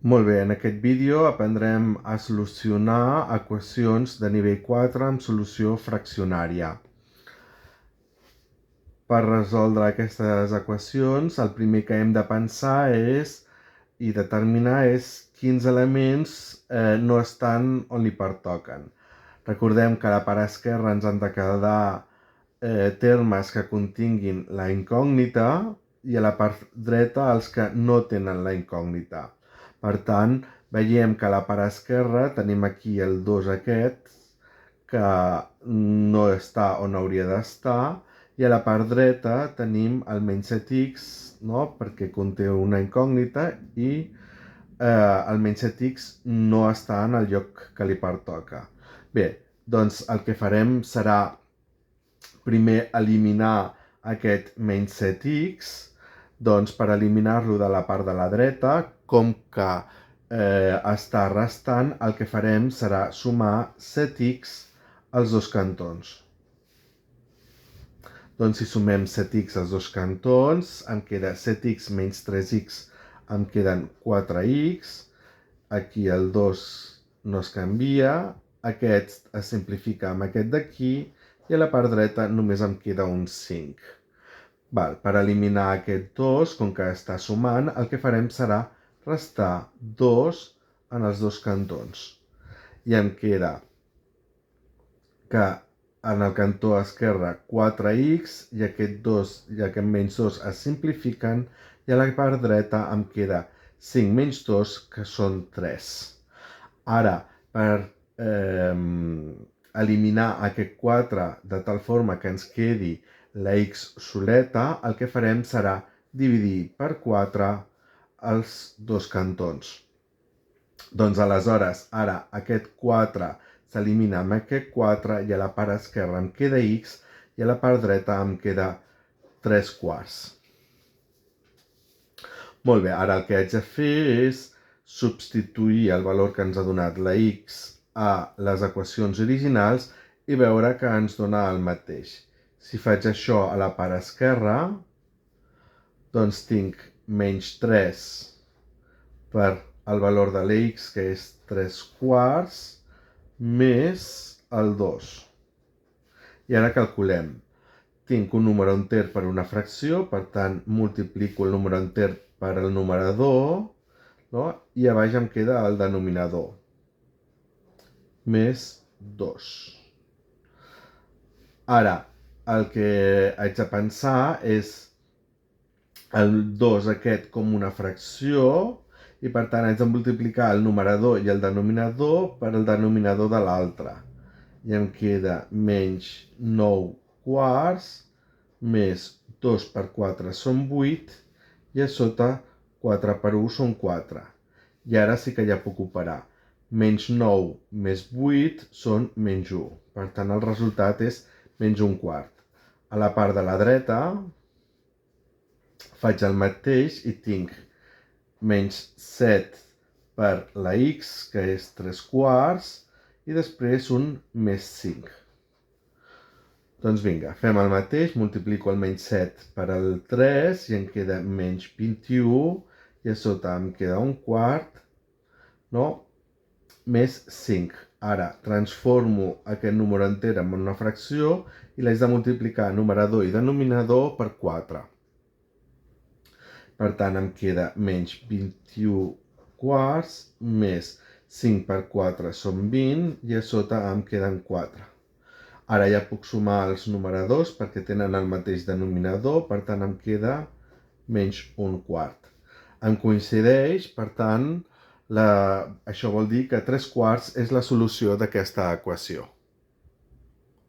Molt bé, en aquest vídeo aprendrem a solucionar equacions de nivell 4 amb solució fraccionària. Per resoldre aquestes equacions, el primer que hem de pensar i determinar quins elements no estan on li pertoquen. Recordem que a la part esquerra ens han de quedar termes que continguin la incògnita i a la part dreta els que no tenen la incògnita. Per tant, veiem que a la part esquerra tenim aquí el 2 aquest, que no està on hauria d'estar, i a la part dreta tenim el menys 7x, no? Perquè conté una incògnita i el menys 7x no està en el lloc que li pertoca. Bé, doncs el que farem serà primer eliminar aquest menys 7x, doncs per eliminar-lo de la part de la dreta, com que està restant, el que farem serà sumar 7x als dos cantons. Doncs si sumem 7x als dos cantons, em queda 7x menys 3x, em queden 4x, aquí el 2 no es canvia, aquest es simplifica amb aquest d'aquí, i a la part dreta només em queda un 5. Per eliminar aquest 2, com que està sumant, el que farem serà restar 2 en els dos cantons. I em queda que en el cantó esquerre 4x i aquest 2 i aquest menys 2 es simplifiquen, i a la part dreta em queda 5 menys 2, que són 3. Ara, per eliminar aquest 4 de tal forma que ens quedi la x soleta, el que farem serà dividir per 4 els dos cantons. Doncs aleshores, ara aquest 4 s'elimina amb aquest 4 i a la part esquerra em queda x i a la part dreta em queda 3 quarts. Molt bé, ara el que haig de fer és substituir el valor que ens ha donat la x a les equacions originals i veure que ens dona el mateix. Si faig això a la part esquerra, doncs tinc menys 3 per el valor de l'x, que és 3 quarts, més el 2. I ara calculem. Tinc un número enter per una fracció, per tant multiplico el número enter per el numerador, no? I a baix em queda el denominador, més 2. Ara, el que haig de pensar és el 2 aquest com una fracció, i per tant haig de multiplicar el numerador i el denominador per el denominador de l'altre. I em queda menys 9 quarts, més 2 per 4 són 8, i a sota 4 per 1 són 4. I ara sí que ja puc operar. Menys 9 més 8 són menys 1. Per tant, el resultat és menys 1 quart. A la part de la dreta faig el mateix i tinc menys 7 per la x, que és 3 quarts, i després un més 5. Doncs vinga, fem el mateix, multiplico el menys 7 per el 3 i em queda menys 21, i a sota em queda un quart, no? Més 5. Ara transformo aquest número enter en una fracció i l'haig de multiplicar numerador i denominador per 4. Per tant, em queda menys 21 quarts, més 5 per 4 són 20, i a sota em queden 4. Ara ja puc sumar els numeradors perquè tenen el mateix denominador, per tant em queda menys un quart. Em coincideix, per tant, això vol dir que 3 quarts és la solució d'aquesta equació.